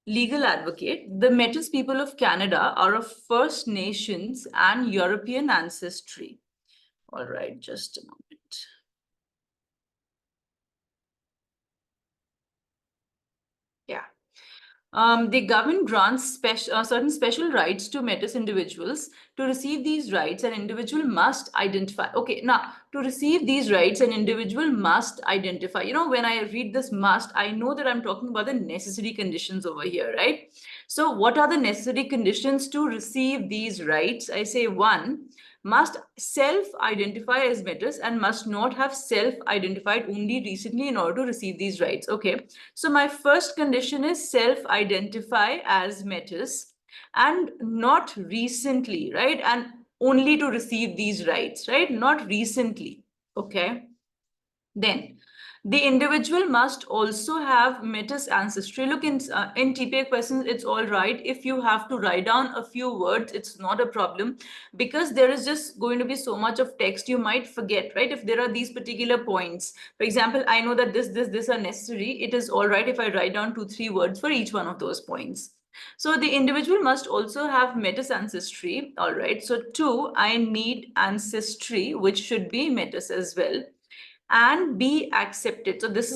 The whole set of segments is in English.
legal advocate. The Métis people of Canada are of First Nations and European ancestry. All right, just a moment. Yeah. The government grants certain special rights to Métis individuals. To receive these rights, an individual must identify. Okay, now to receive these rights, an individual must identify. You know, when I read this must, I know that I'm talking about the necessary conditions over here, right? So what are the necessary conditions to receive these rights? I say one, must self-identify as Métis and must not have self-identified only recently in order to receive these rights. Okay, so my first condition is self-identify as Métis and not recently, right? And only to receive these rights, right? Not recently. Okay. Then the individual must also have Métis ancestry. Look, in TPA questions, it's all right. If you have to write down a few words, it's not a problem, because there is just going to be so much of text you might forget, right? If there are these particular points, for example, I know that this are necessary. It is all right if I write down 2-3 words for each one of those points. So the individual must also have Métis ancestry. All right. So 2, I need ancestry, which should be Métis as well, and be accepted. So this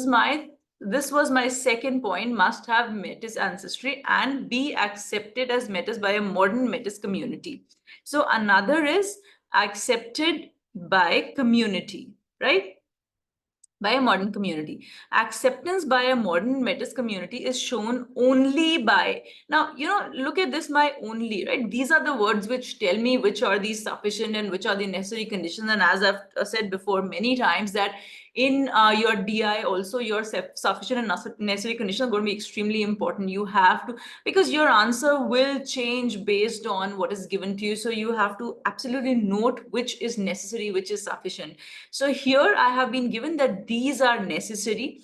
was my second point, must have Métis ancestry and be accepted as Métis by a modern Métis community. So another is accepted by community, right? By a modern community. Acceptance by a modern Métis community is shown only by, now, you know, look at this, my only, right? These are the words which tell me which are the sufficient and which are the necessary conditions. And as I've said before many times, that in your DI also, your sufficient and necessary conditions are going to be extremely important. You have to, because your answer will change based on what is given to you. So you have to absolutely note which is necessary, which is sufficient. So here I have been given that these are necessary,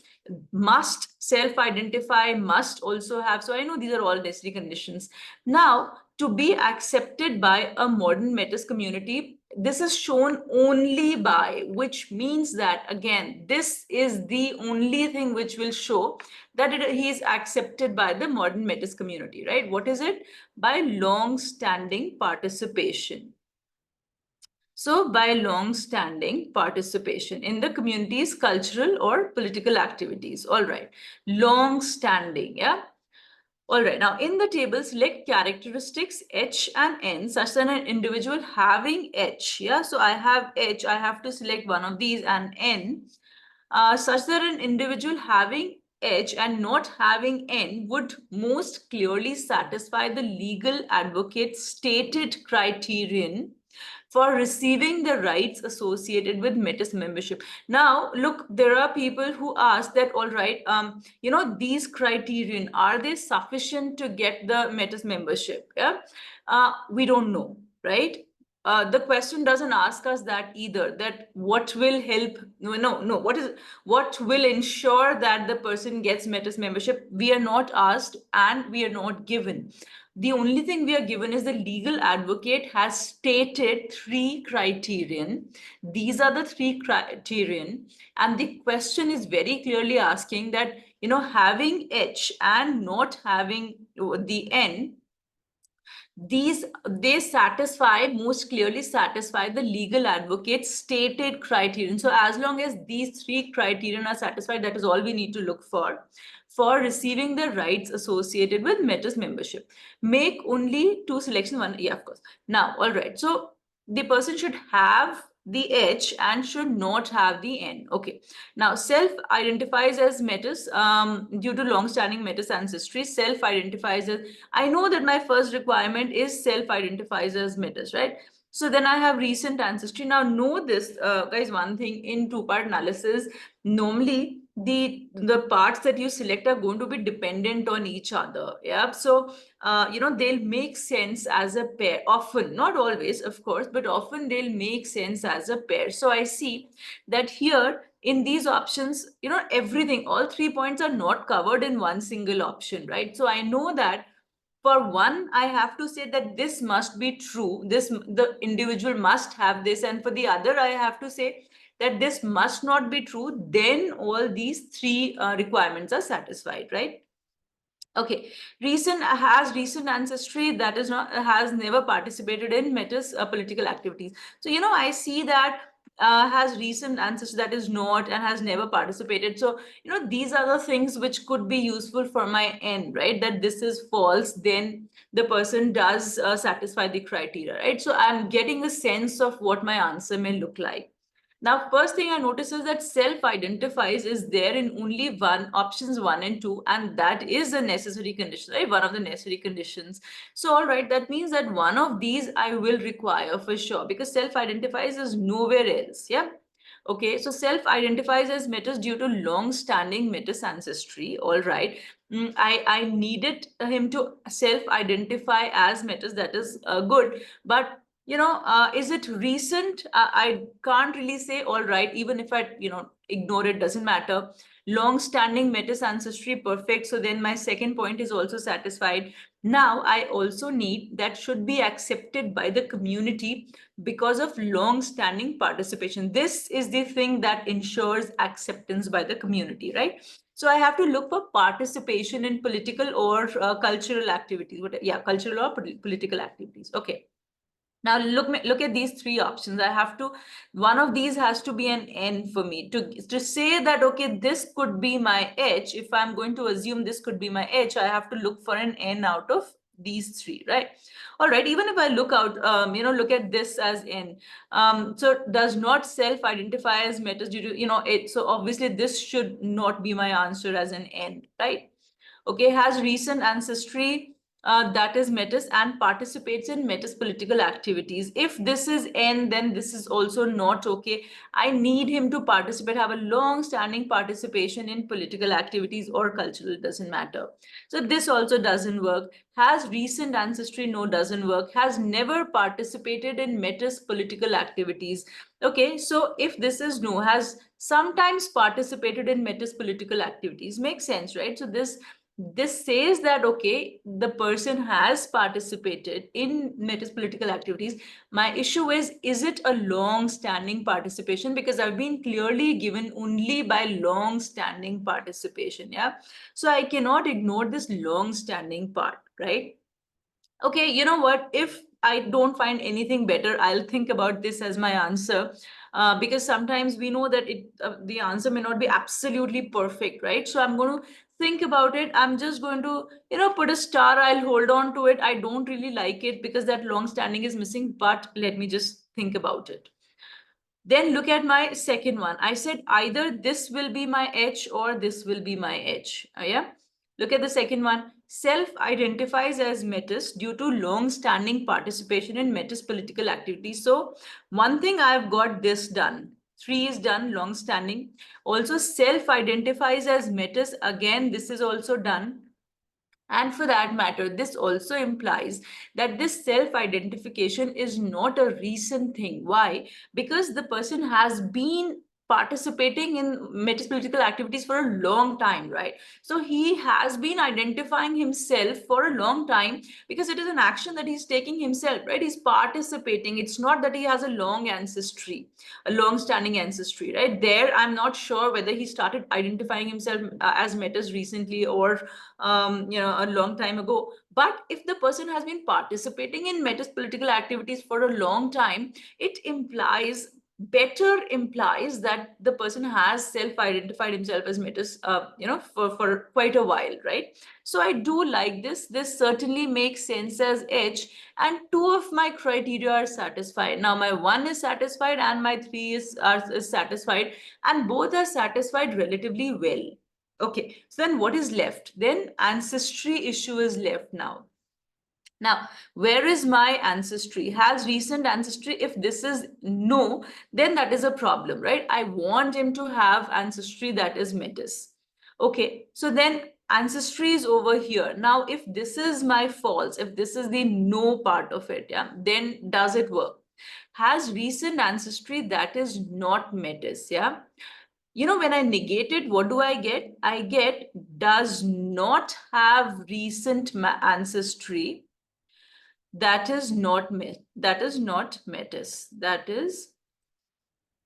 must self-identify, must also have. So I know these are all necessary conditions. Now, to be accepted by a modern Métis community, this is shown only by, which means that, again, this is the only thing which will show that he is accepted by the modern Métis community, right? What is it? By long-standing participation. So by long-standing participation in the community's cultural or political activities. All right, long-standing, yeah. All right, now in the table, select characteristics H and N such that an individual having H, yeah, so I have H, I have to select one of these, and N, such that an individual having H and not having N would most clearly satisfy the legal advocate's stated criterion for receiving the rights associated with Métis membership. Now, look, there are people who ask that, all right, you know, these criterion, are they sufficient to get the Métis membership? Yeah, we don't know, right? The question doesn't ask us that either, that what will help, what will ensure that the person gets Métis membership? We are not asked and we are not given. The only thing we are given is the legal advocate has stated 3 criterion. These are the 3 criterion. And the question is very clearly asking that, you know, having H and not having the N, these, they satisfy, most clearly satisfy the legal advocate's stated criterion. So as long as these 3 criterion are satisfied, that is all we need to look for receiving the rights associated with Métis membership. Make only 2 selections, one, yeah, of course. Now, all right, so the person should have the H and should not have the N. Okay. Now, self-identifies as Métis due to long-standing Métis ancestry. Self-identifies as, I know that my first requirement is self-identifies as Métis, right? So then I have recent ancestry. Now, know this, guys, one thing in 2-part analysis, normally the parts that you select are going to be dependent on each other. Yeah. So you know, they'll make sense as a pair often, not always, of course, but often they'll make sense as a pair. So I see that here in these options, you know, everything, all 3 points are not covered in one single option, right? So I know that for one, I have to say that this must be true. The individual must have this. And for the other, I have to say that this must not be true. Then all these 3 requirements are satisfied, right? Okay, recent ancestry that is not has never participated in Metis political activities. So I see that has recent ancestry that is not and has never participated. So these are the things which could be useful for my end, right? That this is false, then the person does satisfy the criteria, right? So I'm getting a sense of what my answer may look like. Now, first thing I notice is that self-identifies is there in only one options 1 and 2, and that is a necessary condition, right? One of the necessary conditions. So, all right, that means that one of these I will require for sure because self-identifies is nowhere else. Yeah. Okay, so self-identifies as Metis due to long-standing Metis ancestry. All right. I needed him to self-identify as Metis. That is good. But is it recent? I can't really say. All right, even if I ignore it, doesn't matter. Long standing Metis ancestry, perfect. So then my second point is also satisfied. Now I also need that should be accepted by the community because of long standing participation. This is the thing that ensures acceptance by the community, right? So I have to look for participation in political or cultural activities. Yeah, cultural or political activities. Okay. Now look at these three options. I have to, one of these has to be an N for me to say that, okay, this could be my H. If I'm going to assume this could be my H, I have to look for an N out of these three, right? All right, even if I look out, look at this as N. So does not self-identify as Metis due to, it. So obviously this should not be my answer as an N, right? Okay, has recent ancestry that is Metis and participates in Metis political activities. If this is N, then this is also not okay. I need him to participate, have a long-standing participation in political activities or cultural, doesn't matter. So this also doesn't work. Has recent ancestry, no, doesn't work. Has never participated in Metis political activities. Okay, so if this is no, has sometimes participated in Metis political activities, makes sense, right? So this says that, okay, the person has participated in Metis political activities. My issue is it a long-standing participation? Because I've been clearly given only by long-standing participation, yeah? So I cannot ignore this long-standing part, right? Okay, you know what? If I don't find anything better, I'll think about this as my answer. Because sometimes we know that the answer may not be absolutely perfect, right? So I'm going to think about it. I'm just going to, put a star. I'll hold on to it. I don't really like it because that long standing is missing, but let me just think about it. Then look at my second one. I said either this will be my H or this will be my H. Yeah. Look at the second one. Self-identifies as Metis due to long-standing participation in Metis political activities. So one thing I've got this done. 3 is done, long-standing. Also self-identifies as Metis. Again, this is also done. And for that matter, this also implies that this self-identification is not a recent thing. Why? Because the person has been participating in Metis political activities for a long time, right? So he has been identifying himself for a long time because it is an action that he's taking himself, right? He's participating. It's not that he has a long ancestry, a long-standing ancestry, right? There, I'm not sure whether he started identifying himself as Metis recently or a long time ago. But if the person has been participating in Metis political activities for a long time, it implies that the person has self-identified himself as Metis, for quite a while, right? So I do like this. This certainly makes sense as H, and 2 of my criteria are satisfied. Now my 1 is satisfied and my 3 is satisfied, and both are satisfied relatively well. Okay, so then what is left? Then ancestry issue is left now. Now, where is my ancestry? Has recent ancestry? If this is no, then that is a problem, right? I want him to have ancestry that is Metis. Okay, so then ancestry is over here. Now, if this is my false, if this is the no part of it, yeah, then does it work? Has recent ancestry that is not Metis, yeah? When I negate it, what do I get? I get does not have recent ancestry. That is not Metis. That is not Metis. That is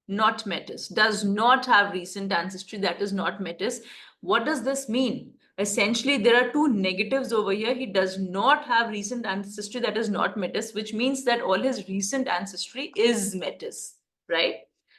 not Metis. Does not have recent ancestry. That is not Metis. What does this mean? Essentially, there are two negatives over here. He does not have recent ancestry that is not Métis, which means that all his recent ancestry is Métis, right?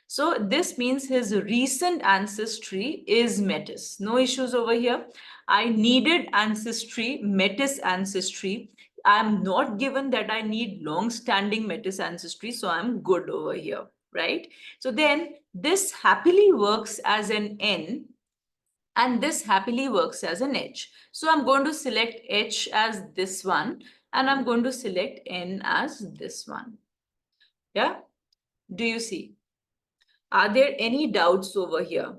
So this means his recent ancestry is Métis. No issues over here. I needed ancestry, Métis ancestry. I'm not given that I need long-standing Métis ancestry, so I'm good over here, right? So then this happily works as an N, and this happily works as an H. So I'm going to select H as this one, and I'm going to select N as this one. Yeah, do you see? Are there any doubts over here?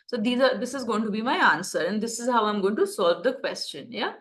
So this is going to be my answer, and this is how I'm going to solve the question. Yeah.